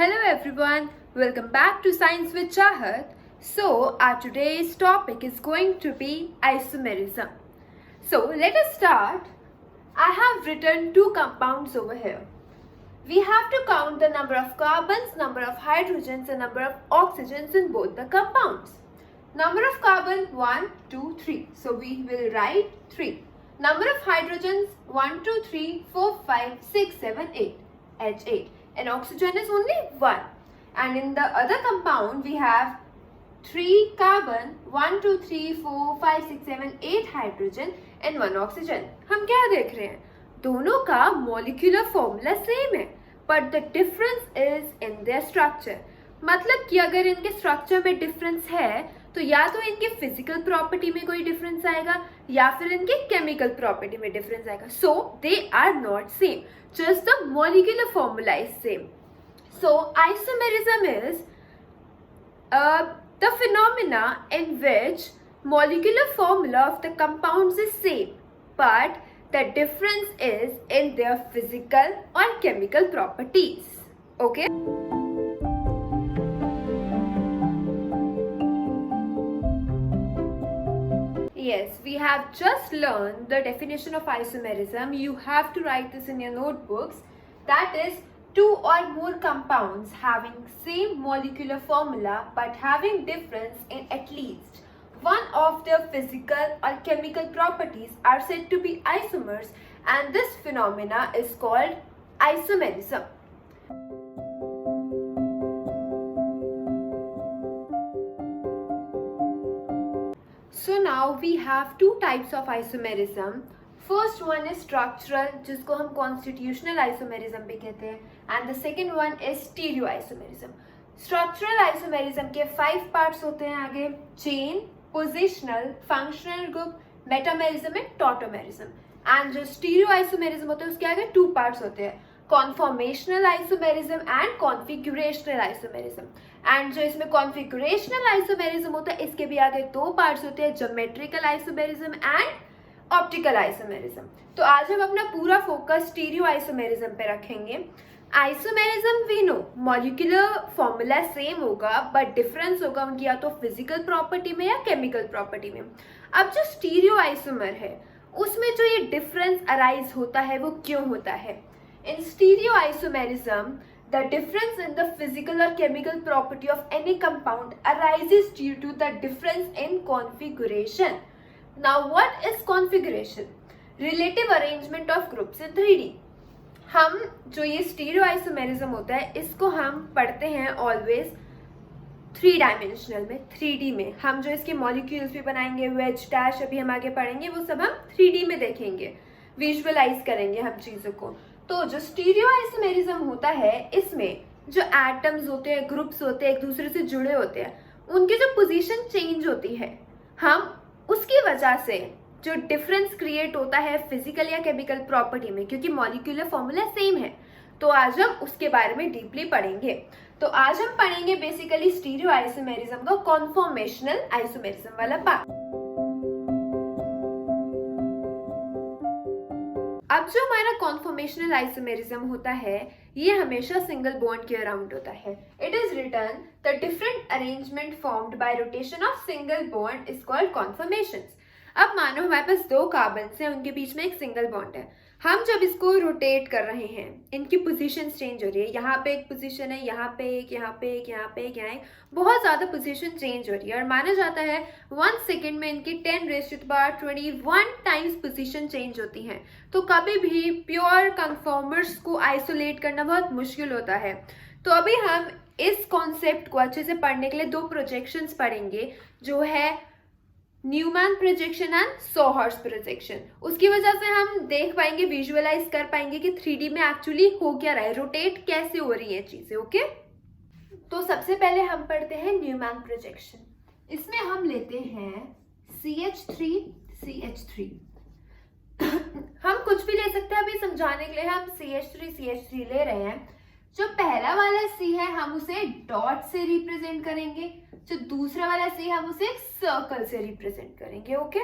Hello everyone, welcome back to Science with Chahat. So our today's topic is going to be isomerism. So let us start. I have written two compounds over here. We have to count the number of carbons, number of hydrogens and number of oxygens in both the compounds. Number of carbon 1, 2, 3. So we will write 3. Number of hydrogens 1, 2, 3, 4, 5, 6, 7, 8. H8. And oxygen is only 1. And in the other compound we have 3 carbon, 1, 2, 3, 4, 5, 6, 7, 8 hydrogen and 1 oxygen. हम क्या देख रहे हैं? दोनों का molecular formula same है, but the difference is in their structure. मतलब कि अगर इनके structure में difference है तो या तो इनके physical property में कोई difference आएगा या फिर इनके chemical property में difference आएगा. So they are not same. Just the molecular formula is same. So isomerism is the phenomena in which molecular formula of the compounds is same, but the difference is in their physical or chemical properties. Okay? Yes, we have just learned the definition of isomerism. You have to write this in your notebooks. That is, two or more compounds having same molecular formula but having difference in at least one of their physical or chemical properties are said to be isomers, and this phenomena is called isomerism. So now we have two types of isomerism. First one is structural, जिसको हम constitutional isomerism भी कहते हैं, and the second one is stereoisomerism. Structural isomerism के 5 parts होते हैं आगे: chain, positional, functional group, metamerism and tautomerism. And जो stereoisomerism होता है उसके आगे 2 parts होते हैं: conformational isomerism and configurational isomerism. And जो इसमें configurational isomerism होता है इसके भी आगे 2 parts होते हैं: geometrical isomerism and optical isomerism. तो आज हम अपना पूरा फोकस स्टीरियो आइसोमेरिज्म पे रखेंगे. Isomerism we know molecular formula same होगा बट डिफरेंस होगा उनकी या तो फिजिकल प्रॉपर्टी में या केमिकल प्रॉपर्टी में. अब जो स्टीरियो आइसोमर है उसमें जो ये डिफरेंस अराइज होता है वो क्यों होता है? In stereoisomerism the difference in the physical or chemical property of any compound arises due to the difference in configuration. Now what is configuration? Relative arrangement of groups in 3D. हम जो ये स्टीरियोआइसोमेरिज्म होता है इसको हम पढ़ते हैं always 3 dimensional में, 3D में. हम जो इसके मॉलिक्यूल्स भी बनाएंगे, वेज डैश अभी हम आगे पढ़ेंगे, वो सब हम 3D में देखेंगे, विजुअलाइज करेंगे हम चीज़ों को. तो जो स्टीरियोआइसोमेरिज्म होता है इसमें जो एटम्स होते हैं, ग्रुप्स होते हैं, एक दूसरे से जुड़े होते हैं, उनकी जो पोजीशन चेंज होती है, हम उसकी वजह से जो डिफरेंस क्रिएट होता है फिजिकल या केमिकल प्रॉपर्टी में, क्योंकि मॉलिक्यूलर फॉर्मूला सेम है, तो आज हम उसके बारे में डीपली पढ़ेंगे. तो आज हम पढ़ेंगे बेसिकली स्टीरियो आइसोमेरिज्म का कॉन्फॉर्मेशनल आइसोमेरिज्म वाला पार्ट. अब जो हमारा कॉन्फॉर्मेशनल आइसोमेरिज्म होता है ये हमेशा सिंगल बॉन्ड के अराउंड होता है. It is written the different arrangement formed by rotation of single bond is called conformations. अब मानो हमारे पास 2 कार्बन हैं, उनके बीच में एक सिंगल बॉन्ड है. हम जब इसको रोटेट कर रहे हैं इनकी पोजीशन चेंज हो रही है. यहाँ पे एक पोजीशन है, यहाँ पे एक, यहाँ पे एक, यहाँ पे एक, यहाँ एक, बहुत ज़्यादा पोजीशन चेंज हो रही है. और माना जाता है 1 सेकेंड में इनकी 10⁻21 टाइम्स पोजीशन चेंज होती हैं. तो कभी भी प्योर कन्फॉर्मर्स को आइसोलेट करना बहुत मुश्किल होता है. तो अभी हम इस कॉन्सेप्ट को अच्छे से पढ़ने के लिए 2 प्रोजेक्शंस पढ़ेंगे, जो है Newman projection and sawhorse projection. उसकी वजह से हम देख पाएंगे, विजुअलाइज कर पाएंगे कि 3D में एक्चुअली हो क्या रहा है, रोटेट कैसे हो रही है चीजें. ओके, तो सबसे पहले हम पढ़ते हैं न्यूमैन प्रोजेक्शन. इसमें हम लेते हैं CH3 हम कुछ भी ले सकते हैं, अभी समझाने के लिए हम CH3 ले रहे हैं. जो पहला वाला C है हम उसे डॉट से रिप्रेजेंट करेंगे, जो दूसरा वाला C हम उसे एक सर्कल से रिप्रेजेंट करेंगे. ओके,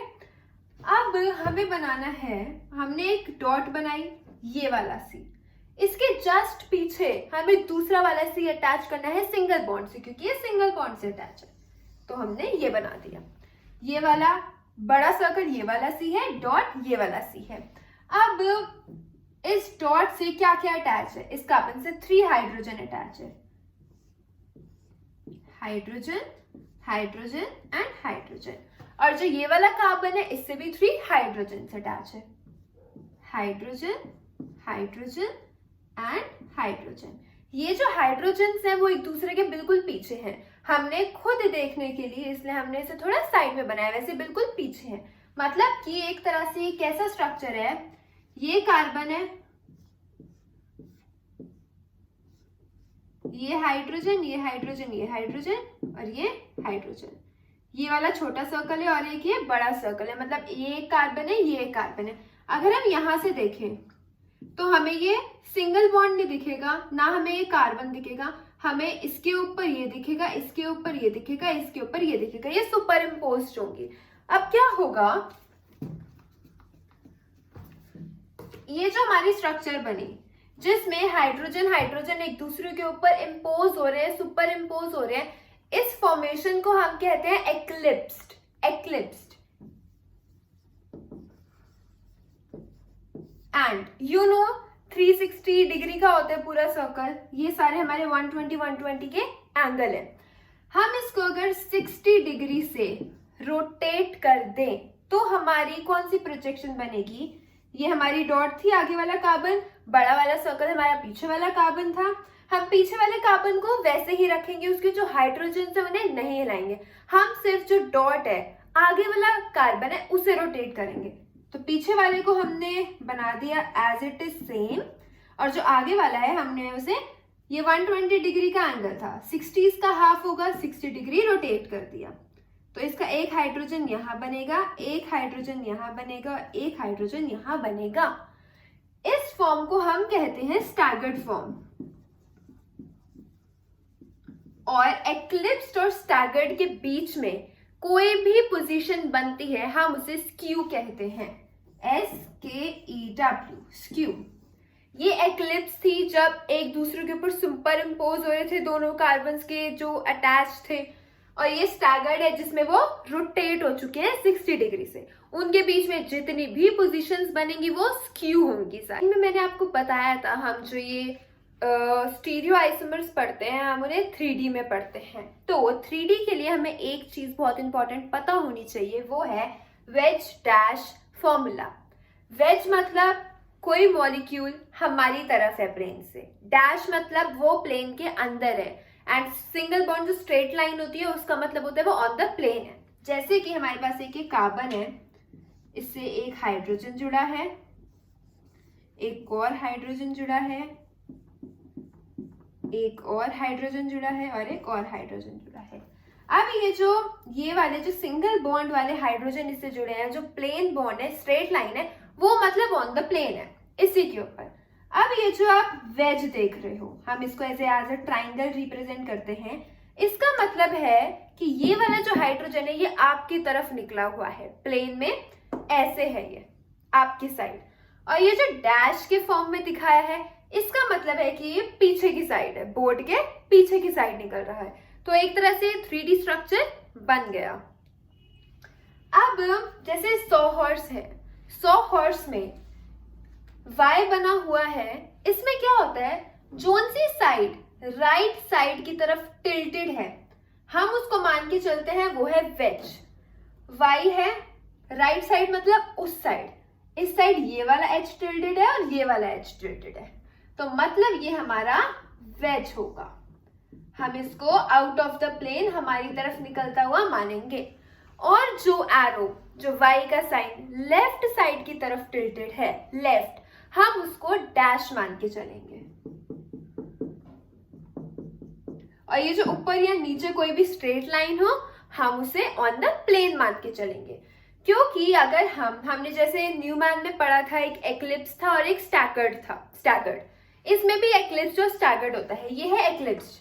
अब हमें बनाना है, हमने एक डॉट बनाई, ये वाला C, इसके जस्ट पीछे हमें दूसरा वाला सी अटैच करना है सिंगल बॉन्ड से, क्योंकि ये सिंगल बॉन्ड से अटैच है। तो हमने ये बना दिया, ये वाला बड़ा सर्कल ये वाला सी है, डॉट ये वाला सी है। अब इस डॉट से क्या क्या अटैच है, इस कार्बन से 3 हाइड्रोजन अटैच है, हाइड्रोजन, हाइड्रोजन एंड हाइड्रोजन। और जो ये वाला कार्बन है इससे भी 3 हाइड्रोजन अटैच है, हाइड्रोजन, हाइड्रोजन एंड हाइड्रोजन। ये जो हाइड्रोजन है वो एक दूसरे के बिल्कुल पीछे हैं। हमने खुद देखने के लिए इसलिए हमने इसे थोड़ा साइड में बनाया, वैसे बिल्कुल पीछे है। मतलब कि एक तरह से कैसा स्ट्रक्चर है, ये कार्बन है, ये हाइड्रोजन, ये हाइड्रोजन, ये हाइड्रोजन और ये हाइड्रोजन। ये वाला छोटा सर्कल है और एक ये बड़ा सर्कल है, मतलब ये एक कार्बन है, ये एक कार्बन है। अगर हम यहां से देखें तो हमें ये सिंगल बॉन्ड नहीं दिखेगा, ना हमें ये कार्बन दिखेगा, हमें इसके ऊपर ये दिखेगा, इसके ऊपर ये दिखेगा, इसके ऊपर ये दिखेगा, ये सुपर इम्पोज्ड होंगी। अब क्या होगा, ये जो हमारी स्ट्रक्चर बनी जिसमें हाइड्रोजन हाइड्रोजन एक दूसरे के ऊपर इम्पोज हो रहे हैं, सुपर इम्पोज हो रहे हैं, इस फॉर्मेशन को हम कहते हैं एक्लिप्स्ड। एक्लिप्स्ड एंड यू नो 360 डिग्री का होता है पूरा सर्कल, ये सारे हमारे 120 के एंगल है। हम इसको अगर 60 डिग्री से रोटेट कर दें तो हमारी कौन सी प्रोजेक्शन बनेगी, ये हमारी डॉट थी आगे वाला कार्बन, बड़ा वाला सर्कल हमारा पीछे वाला कार्बन था। हम पीछे वाले कार्बन को वैसे ही रखेंगे, उसके जो हाइड्रोजन है उन्हें नहीं हिलाएंगे, हम सिर्फ जो डॉट है आगे वाला कार्बन है उसे रोटेट करेंगे। तो पीछे वाले को हमने बना दिया एज इट इज सेम, और जो आगे वाला है हमने उसे, ये 120 डिग्री का एंगल था, 60 का हाफ होगा, 60 डिग्री रोटेट कर दिया। तो इसका एक हाइड्रोजन यहां बनेगा, एक हाइड्रोजन यहां बनेगा, एक हाइड्रोजन यहां बनेगा। इस फॉर्म को हम कहते हैं स्टैगर्ड फॉर्म। और एक्लिप्स्ड और स्टैगर्ड के बीच में कोई भी पोजीशन बनती है हम उसे स्क्यू कहते हैं, SKEW, स्क्यू। ये एक्लिप्स थी जब एक दूसरे के ऊपर सुपर इम्पोज हो रहे थे दोनों कार्बन्स के जो अटैच थे, और ये स्टैगर्ड है जिसमें वो रोटेट हो चुके हैं 60 डिग्री से। उनके बीच में जितनी भी पोजीशंस बनेंगी वो स्क्यू होंगी। साथ मैंने आपको बताया था हम जो ये स्टीरियो आइसोमर्स पढ़ते हैं हम उन्हें 3D में पढ़ते हैं। तो 3D के लिए हमें एक चीज बहुत इंपॉर्टेंट पता होनी चाहिए, वो है वेज डैश फॉर्मूला। वेज मतलब कोई मॉलिक्यूल हमारी तरफ है प्लेन से, डैश मतलब वो प्लेन के अंदर है, एंड सिंगल बॉन्ड जो स्ट्रेट लाइन होती है उसका मतलब होता है वो ऑन द प्लेन है। जैसे कि हमारे पास एक कार्बन है, इससे एक हाइड्रोजन जुड़ा है, एक और हाइड्रोजन जुड़ा है, एक और हाइड्रोजन जुड़ा है और एक और हाइड्रोजन जुड़ा है। अब ये वाले जो सिंगल बॉन्ड वाले हाइड्रोजन इससे जुड़े हैं, जो प्लेन बॉन्ड है, स्ट्रेट लाइन है, वो मतलब ऑन द प्लेन है इसी के ऊपर। अब ये जो आप वेज देख रहे हो, हम इसको एज ए ट्राइंगल रिप्रेजेंट करते हैं। इसका मतलब है कि ये वाला जो हाइड्रोजन है ये आपकी तरफ निकला हुआ है, प्लेन में ऐसे है ये आपकी साइड, और ये जो डैश के फॉर्म में दिखाया है इसका मतलब है कि ये पीछे की साइड है, बोर्ड के पीछे की साइड निकल रहा है। तो एक तरह से 3D स्ट्रक्चर बन गया। अब जैसे 100 हॉर्स है, 100 हॉर्स में Y बना हुआ है, इसमें क्या होता है, जोन सी साइड राइट साइड की तरफ टिल्टेड है हम उसको मान के चलते हैं वो है वेज। Y है राइट साइड मतलब उस साइड, इस साइड ये वाला एच टिल्टेड है और ये वाला एच टिल्टेड है, तो मतलब ये हमारा वेज होगा। हम इसको आउट ऑफ द प्लेन हमारी तरफ निकलता हुआ मानेंगे। और जो एरो, जो Y का साइन लेफ्ट साइड की तरफ टिल्टेड है, लेफ्ट, हम उसको डैश मान के चलेंगे। और ये जो ऊपर या नीचे कोई भी स्ट्रेट लाइन हो हम उसे ऑन द प्लेन मान के चलेंगे। क्योंकि अगर हमने जैसे न्यूमैन में पढ़ा था, एक एक्लिप्स था और एक स्टैगर्ड था। स्टैगर्ड, इसमें भी एक्लिप्स और स्टैगर्ड होता है। ये है एक्लिप्स,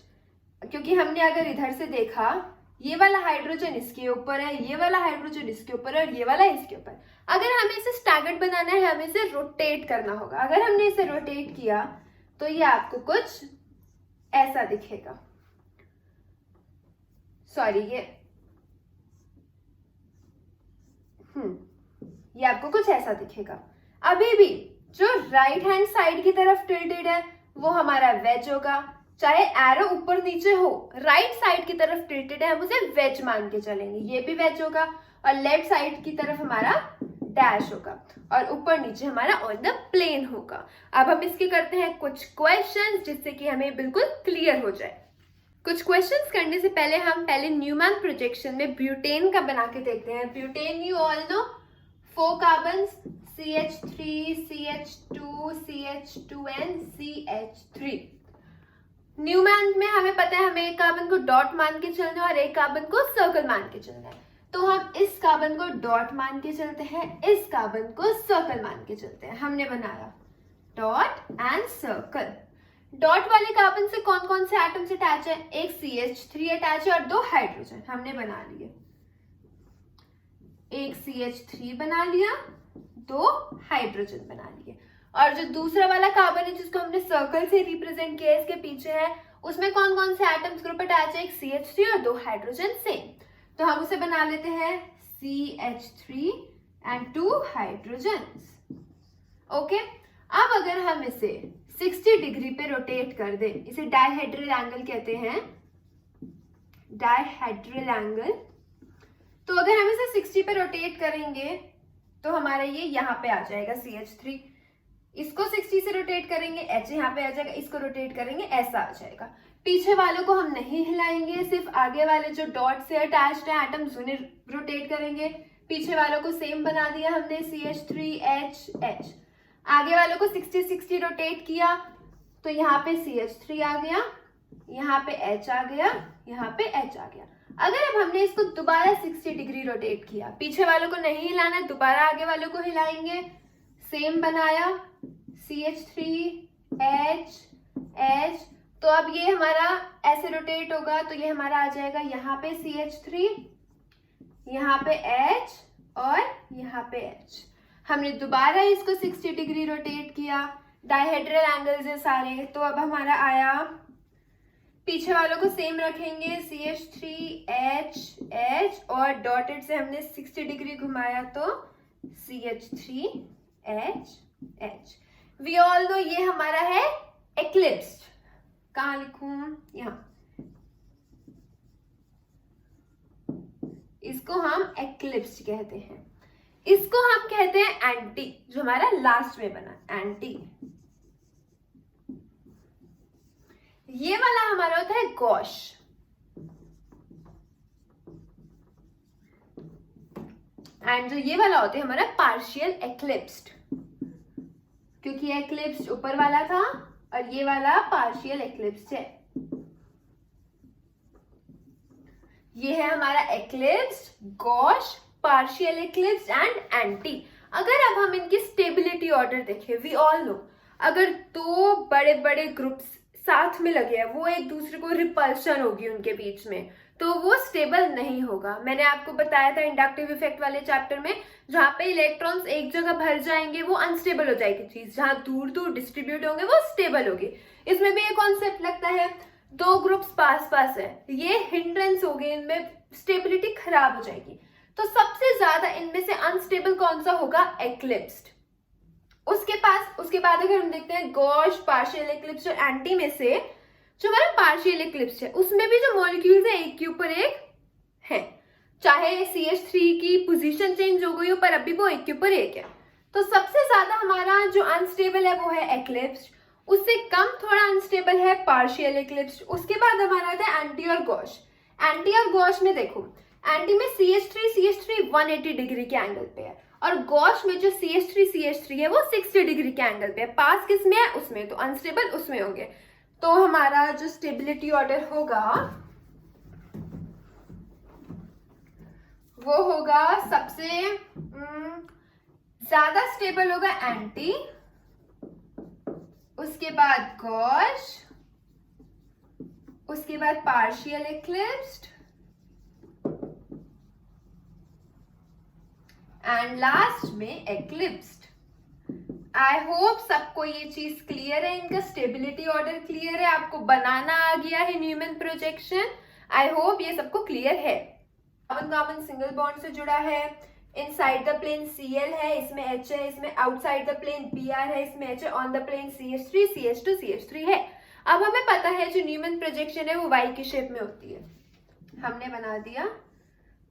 क्योंकि हमने अगर इधर से देखा, ये वाला हाइड्रोजन इसके ऊपर है, ये वाला हाइड्रोजन इसके ऊपर है और ये वाला इसके ऊपर। अगर हमें इसे स्टैगर्ड बनाना है हमें इसे रोटेट करना होगा। अगर हमने इसे रोटेट किया तो ये आपको कुछ ऐसा दिखेगा, सॉरी ये आपको कुछ ऐसा दिखेगा। अभी भी जो राइट हैंड साइड की तरफ टिल्टेड है वो हमारा वेज होगा, चाहे एरो ऊपर नीचे हो, राइट साइड की तरफ टिल्टेड है हम उसे वेज मान के चलेंगे, ये भी वेज होगा। और लेफ्ट साइड की तरफ हमारा डैश होगा और ऊपर नीचे हमारा ऑन द प्लेन होगा। अब हम इसके करते हैं कुछ क्वेश्चंस जिससे कि हमें बिल्कुल क्लियर हो जाए। कुछ क्वेश्चंस करने से पहले हम न्यूमैन प्रोजेक्शन में ब्यूटेन का बना के देखते हैं। Butane you all know 4 carbons CH3, CH2, CH2N, CH3। Newman में हमें पता है हमें एक कार्बन को डॉट मान के चलना है और एक कार्बन को सर्कल मान के चलना है। तो हम इस कार्बन को डॉट मान के चलते हैं, इस कार्बन को सर्कल मान के चलते हैं। हमने बनाया डॉट एंड सर्कल। डॉट वाले कार्बन से कौन कौन से एटम्स अटैच है? एक CH3 अटैच है और 2 हाइड्रोजन हमने बना लिए। एक CH3 बना लिया, 2 हाइड्रोजन बना लिए। और जो दूसरा वाला कार्बन है जिसको हमने सर्कल से रिप्रेजेंट किया इसके पीछे है, उसमें कौन कौन से एटम्स ग्रुप अटैच है? एक CH3 और 2 हाइड्रोजन सेम। तो हम उसे बना लेते हैं CH3 एंड 2 हाइड्रोजन्स। ओके, अब अगर हम इसे 60 डिग्री पे रोटेट कर दें, इसे डायहेड्रल एंगल कहते हैं, डायहेड्रल एंगल। तो अगर हम इसे 60 पे रोटेट करेंगे तो हमारा ये यहाँ पे आ जाएगा CH3। इसको 60 से रोटेट करेंगे, H यहाँ पे आ जाएगा, इसको रोटेट करेंगे ऐसा आ जाएगा। पीछे वालों को हम नहीं हिलाएंगे, सिर्फ आगे वाले जो डॉट से अटैच्ड है एटम्स उन्हें रोटेट करेंगे। पीछे वालों को सेम बना दिया हमने CH3H। आगे वालों को 60 रोटेट किया तो यहाँ पे CH3 आ गया, यहाँ पे H आ गया, यहाँ पे H आ गया। अगर अब हमने इसको दोबारा 60 डिग्री रोटेट किया, पीछे वालों को नहीं हिलाना, दोबारा आगे वालों को हिलाएंगे, सेम बनाया CH3H। तो अब ये हमारा ऐसे रोटेट होगा तो ये हमारा आ जाएगा यहाँ पे CH3, यहाँ पे H और यहाँ पे H। हमने दोबारा इसको 60 डिग्री रोटेट किया, डायहेड्रल एंगल्स है सारे, तो अब हमारा आया, पीछे वालों को सेम रखेंगे CH3H और डॉटेड से हमने 60 डिग्री घुमाया तो CH3H। वी ऑल नो ये हमारा है एक्लिप्स्ड। कहाँ लिखूं? यहाँ। इसको हम एक्लिप्स्ड कहते हैं। इसको हम कहते हैं एंटी, जो हमारा लास्ट में बना एंटी। ये वाला हमारा होता है गॉश। एंड जो ये वाला होता है हमारा पार्शियल एक्लिप्स्ड, क्योंकि एक्लिप्स्ड ऊपर वाला था और ये वाला पार्शियल एक्लिप्स्ड है। ये है हमारा एक्लिप्स्ड, गॉश, पार्शियल एक्लिप्स्ड एंड एंटी। अगर अब हम इनकी स्टेबिलिटी ऑर्डर देखें, वी ऑल नो अगर 2 बड़े बड़े ग्रुप्स साथ में लगे हैं वो एक दूसरे को रिपल्शन होगी उनके बीच में, तो वो स्टेबल नहीं होगा। मैंने आपको बताया था इंडक्टिव इफेक्ट वाले चैप्टर में, जहां पे इलेक्ट्रॉन्स एक जगह भर जाएंगे वो अनस्टेबल हो जाएगी चीज, जहां दूर दूर डिस्ट्रीब्यूट होंगे वो स्टेबल होगी। इसमें भी एक कॉन्सेप्ट लगता है, 2 ग्रुप्स पास पास है, ये हिंड्रेंस हो गई, इनमें स्टेबिलिटी खराब हो जाएगी। तो सबसे ज्यादा इनमें से अनस्टेबल कौन सा होगा? एक्लिप्स्ड। उसके बाद अगर हम देखते हैं गॉश, पार्शियल एक्लिप्स और एंटी में से जो हमारा पार्शियल एक्लिप्स है उसमें भी जो मॉलिक्यूल्स है एक के ऊपर एक है, चाहे CH3 की पोजीशन चेंज हो गई हो पर अभी वो एक के ऊपर एक है। तो सबसे ज्यादा हमारा जो अनस्टेबल है वो है एक्लिप्स, उससे कम थोड़ा अनस्टेबल है पार्शियल एक्लिप्स। उसके बाद हमारा आता है एंटी और गॉश। एंटी और गॉश में देखो, एंटी में CH3 180 डिग्री के एंगल पे है और गॉश में जो CH3 है वो 60 डिग्री के एंगल पे है। पास किस में है? उसमें, तो अनस्टेबल उसमें होंगे। तो हमारा जो स्टेबिलिटी ऑर्डर होगा वो होगा, सबसे ज्यादा स्टेबल होगा एंटी, उसके बाद गॉश, उसके बाद पार्शियल एक्लिप्स्ड एंड लास्ट में एक्लिप्स्ड। आई होप सबको ये चीज क्लियर है, इनका स्टेबिलिटी ऑर्डर क्लियर है, आपको बनाना आ गया है न्यूमैन प्रोजेक्शन। आई होप ये सबको क्लियर है। कार्बन कार्बन सिंगल बॉन्ड से जुड़ा है, इनसाइड द प्लेन Cl है, इसमें H है, इसमें आउटसाइड द प्लेन Br है, इसमें H है, on the plane CH3, CH2, CH3 है। अब हमें पता है जो न्यूमैन प्रोजेक्शन है वो Y की शेप में होती है, हमने बना दिया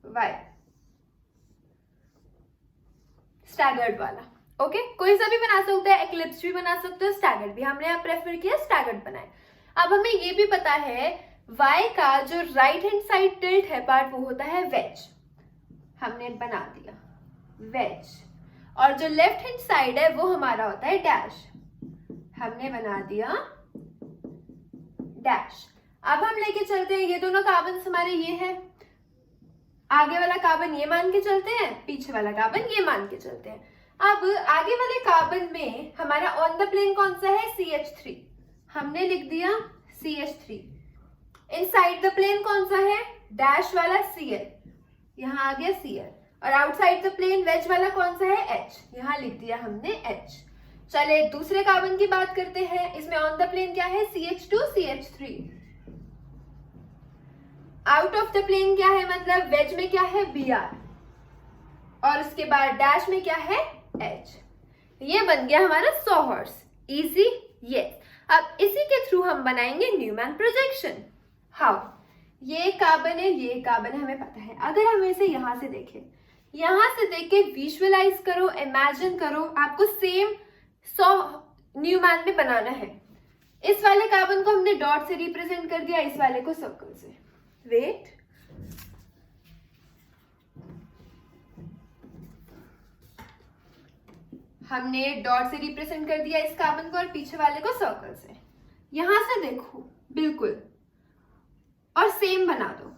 Y स्टैगर्ड वाला। ओके कोई सा भी बना सकता है, एक्लिप्स भी बना सकते हो, स्टैगर्ड भी, हमने यहाँ प्रेफर किया स्टैगर्ड बनाए। अब हमें ये भी पता है Y का जो राइट हैंड साइड टिल्ट है पार्ट वो होता है वेज, हमने बना दिया वेज, और जो लेफ्ट हैंड साइड है वो हमारा होता है डैश, हमने बना दिया डैश। अब हम लेके चलते हैं, ये दोनों कार्बन हमारे ये है, आगे वाला कार्बन ये मान के चलते हैं, पीछे वाला कार्बन ये मान के चलते हैं। अब आगे वाले कार्बन में हमारा ऑन द प्लेन कौन सा है, CH3, हमने लिख दिया CH3। इनसाइड द प्लेन कौन सा है, डैश वाला Cl, यहाँ आ गया Cl, और आउटसाइड द प्लेन वेज वाला कौन सा है, H, यहाँ लिख दिया हमने H। चले दूसरे कार्बन की बात करते हैं, इसमें ऑन द प्लेन क्या है, CH2, CH3, out of the plane क्या है, मतलब वेज में क्या है, Br, और उसके बाद डैश में क्या है, H। ये बन गया हमारा सॉहर्स, इजी, यस। अब इसी के थ्रू हम बनाएंगे न्यूमैन प्रोजेक्शन। हाउ, ये कार्बन है, ये कार्बन है, हमें पता है। अगर हम इसे यहां से देखें, यहां से देख के विजुअलाइज करो, इमेजिन करो, आपको सेम न्यूमैन में बनाना है। इस वाले कार्बन को हमने डॉट से रिप्रेजेंट कर दिया, इस वाले को सर्कल से। वेट, हमने डॉट से रिप्रेजेंट कर दिया इस कार्बन को और पीछे वाले को सर्कल से। यहां से देखो बिल्कुल और सेम बना दो।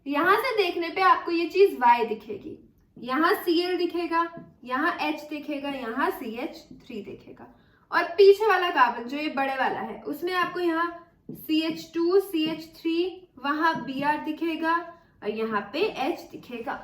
यहां से देखने पे आपको ये चीज Y दिखेगी, यहाँ Cl दिखेगा, यहाँ H दिखेगा, यहाँ CH3 दिखेगा, और पीछे वाला कार्बन जो ये बड़े वाला है उसमें आपको यहाँ CH2, CH3, वहां Br दिखेगा और यहाँ पे H दिखेगा।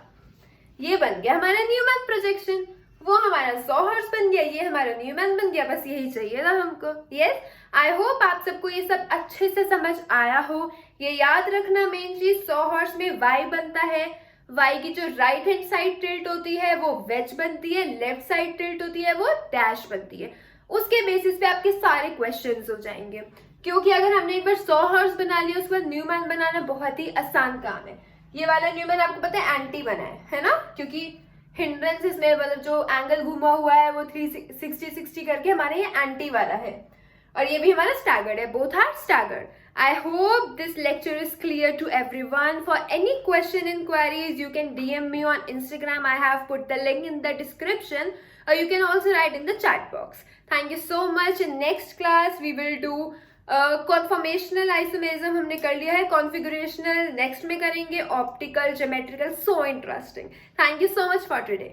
ये बन गया हमारा न्यूमैन प्रोजेक्शन। वो हमारा सॉहर्स बन गया, ये हमारा न्यूमैन बन गया। बस यही चाहिए था हमको। यस, आई होप आप सबको ये सब अच्छे से समझ आया हो। ये याद रखना मेन चीज, सॉहर्स में Y बनता है, Y की जो राइट हैंड साइड टिल्ट होती है वो वेज बनती है, लेफ्ट साइड टिल्ट होती है वो डैश बनती है। उसके बेसिस पे आपके सारे क्वेश्चंस हो जाएंगे, क्योंकि अगर हमने एक बार सॉहर्स बना लिया उसके बाद न्यूमैन बनाना बहुत ही आसान काम है। ये वाला न्यूमैन आपको पता है एंटी बना है ना, क्योंकि हिंड्रेंसेस में मतलब जो एंगल घुमा हुआ है वो 360 करके हमारे ये एंटी वाला है, और ये भी हमारा स्टैगर्ड है, both are staggered. I hope this lecture is clear to everyone. For any question inquiries, you can DM me on Instagram. I have put the link in the description, or you can also write in the chat box. Thank you so much. In next class, we will do conformational isomerism हमने कर लिया है, configurational next में करेंगे, optical, geometrical, so interesting. Thank you so much for today.